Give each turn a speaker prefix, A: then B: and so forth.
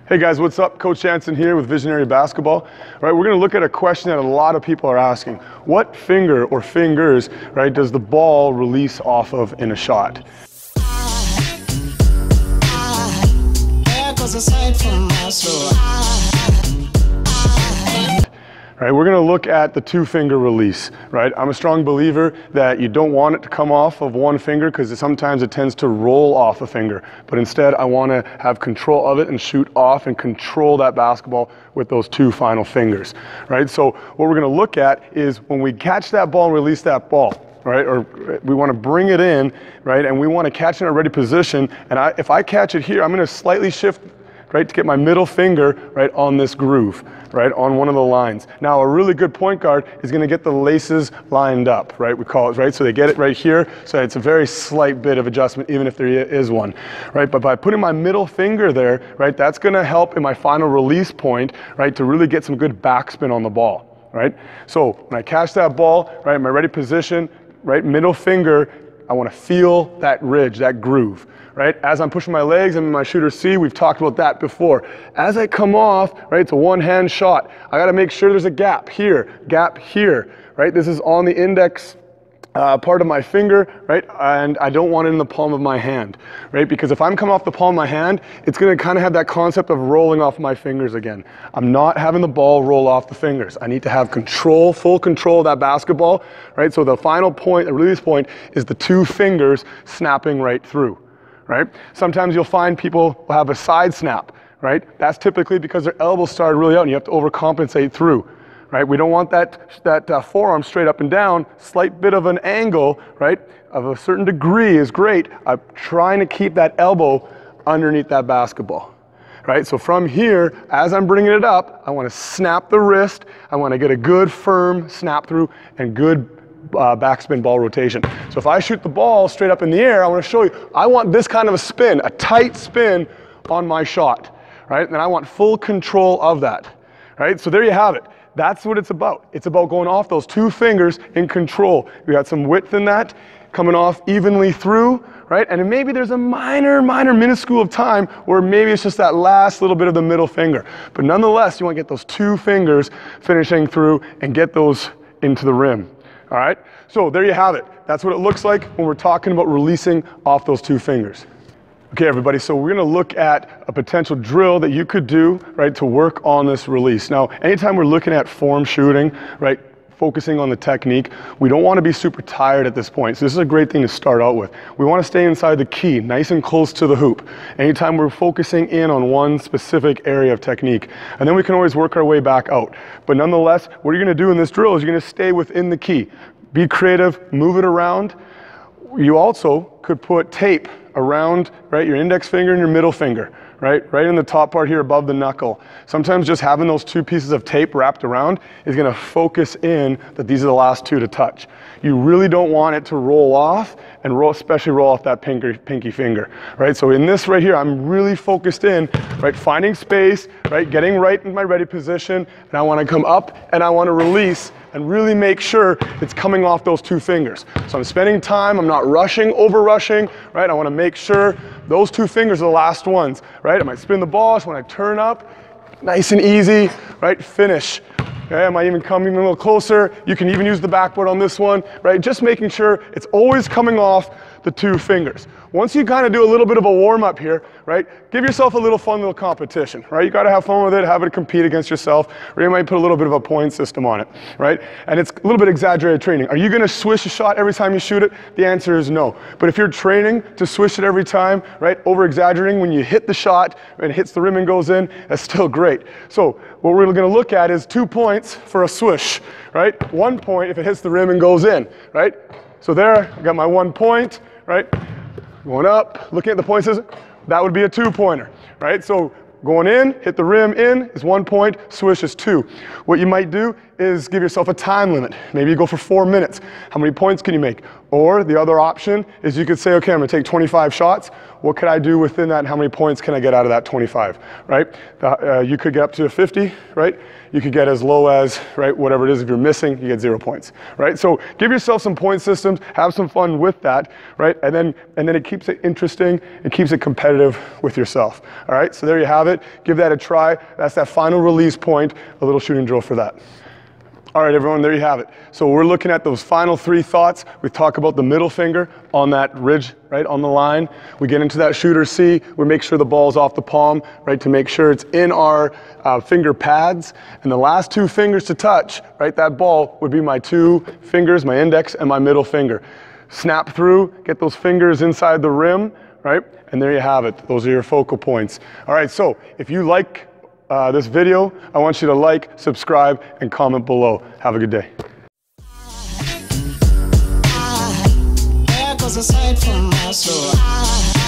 A: Hey guys, what's up? Coach Jansen here with Visionary Basketball. All right, we're going to look at a question that a lot of people are asking. What finger or fingers, right, does the ball release off of in a shot? Right, we're going to look at the two-finger release, right? I'm a strong believer that you don't want it to come off of one finger because sometimes it tends to roll off a finger. But instead, I want to have control of it and shoot off and control that basketball with those two final fingers, right? So what we're going to look at is when we catch that ball and release that ball, right? Or we want to bring it in, right? And we want to catch it in a ready position. And if I catch it here, I'm going to slightly shift, right, to get my middle finger right on this groove, right, on one of the lines. Now, a really good point guard is going to get the laces lined up, right, we call it, right, so they get it right here, so it's a very slight bit of adjustment, even if there is one, right, but by putting my middle finger there, right, that's going to help in my final release point, right, to really get some good backspin on the ball, right. So when I catch that ball, right, in my ready position, right, middle finger, I want to feel that ridge, that groove. Right? As I'm pushing my legs and my shooter C, we've talked about that before. As I come off, right, it's a one-hand shot. I got to make sure there's a gap here, right? This is on the index part of my finger, right? And I don't want it in the palm of my hand, right? Because if I'm coming off the palm of my hand, it's going to kind of have that concept of rolling off my fingers again. I'm not having the ball roll off the fingers. I need to have control, full control of that basketball, right? So the final point, the release point, is the two fingers snapping right through. Right? Sometimes you'll find people will have a side snap, right? That's typically because their elbows started really out and you have to overcompensate through, right? We don't want that forearm straight up and down. Slight bit of an angle, right, of a certain degree is great. I'm trying to keep that elbow underneath that basketball, right? So from here, as I'm bringing it up, I want to snap the wrist. I want to get a good firm snap through and good backspin ball rotation. So if I shoot the ball straight up in the air, I want to show you, I want this kind of a spin, a tight spin on my shot, right? And I want full control of that, right? So there you have it. That's what it's about. It's about going off those two fingers in control. We got some width in that, coming off evenly through, right? And maybe there's a minor minuscule of time where maybe it's just that last little bit of the middle finger. But nonetheless, you want to get those two fingers finishing through and get those into the rim. All right, so there you have it. That's what it looks like when we're talking about releasing off those two fingers. Okay, everybody, so we're gonna look at a potential drill that you could do, right, to work on this release. Now, anytime we're looking at form shooting, right, focusing on the technique, we don't wanna be super tired at this point. So this is a great thing to start out with. We wanna stay inside the key, nice and close to the hoop. Anytime we're focusing in on one specific area of technique, and then we can always work our way back out. But nonetheless, what you're gonna do in this drill is you're gonna stay within the key. Be creative, move it around. You also could put tape around, right, your index finger and your middle finger, right in the top part here above the knuckle. Sometimes just having those two pieces of tape wrapped around is going to focus in that these are the last two to touch. You really don't want it to roll off and especially roll off that pinky finger, right? So in this right here, I'm really focused in, right, finding space, right, getting right in my ready position, and I want to come up and I want to release and really make sure it's coming off those two fingers. So I'm spending time, I'm not rushing, over rushing, right? I want to make sure those two fingers are the last ones, right? I might spin the ball, so when I turn up, nice and easy, right? Finish. Okay, I might even come even a little closer. You can even use the backboard on this one, right? Just making sure it's always coming off the two fingers. Once you kind of do a little bit of a warm up here, right? Give yourself a little fun little competition, right? You got to have fun with it, have it compete against yourself, or you might put a little bit of a point system on it, right? And it's a little bit exaggerated training. Are you going to swish a shot every time you shoot it? The answer is no. But if you're training to swish it every time, right? Over exaggerating when you hit the shot and it hits the rim and goes in, that's still great. So what we're going to look at is 2 points for a swish, right? 1 point if it hits the rim and goes in, right? So there, I got my 1 point, right? Going up, looking at the point system, that would be a 2-pointer, right? So going in, hit the rim in is 1 point, swish is 2. What you might do is give yourself a time limit. Maybe you go for 4 minutes. How many points can you make? Or the other option is you could say, okay, I'm gonna take 25 shots. What could I do within that and how many points can I get out of that 25, right? You could get up to 50, right? You could get as low as, right, whatever it is. If you're missing, you get 0 points, right? So give yourself some point systems, have some fun with that, right? And then it keeps it interesting, it keeps it competitive with yourself, all right? So there you have it. Give that a try. That's that final release point, a little shooting drill for that. All right, everyone, there you have it. So we're looking at those final 3 thoughts. We talk about the middle finger on that ridge, right, on the line. We get into that shooter C. We make sure the ball's off the palm, right, to make sure it's in our finger pads. And the last 2 fingers to touch, right, that ball would be my 2 fingers, my index and my middle finger. Snap through, get those fingers inside the rim, right, and there you have it. Those are your focal points. All right, so if you like this video, I want you to like, subscribe, and comment below. Have a good day.
B: There goes a sight from my soul.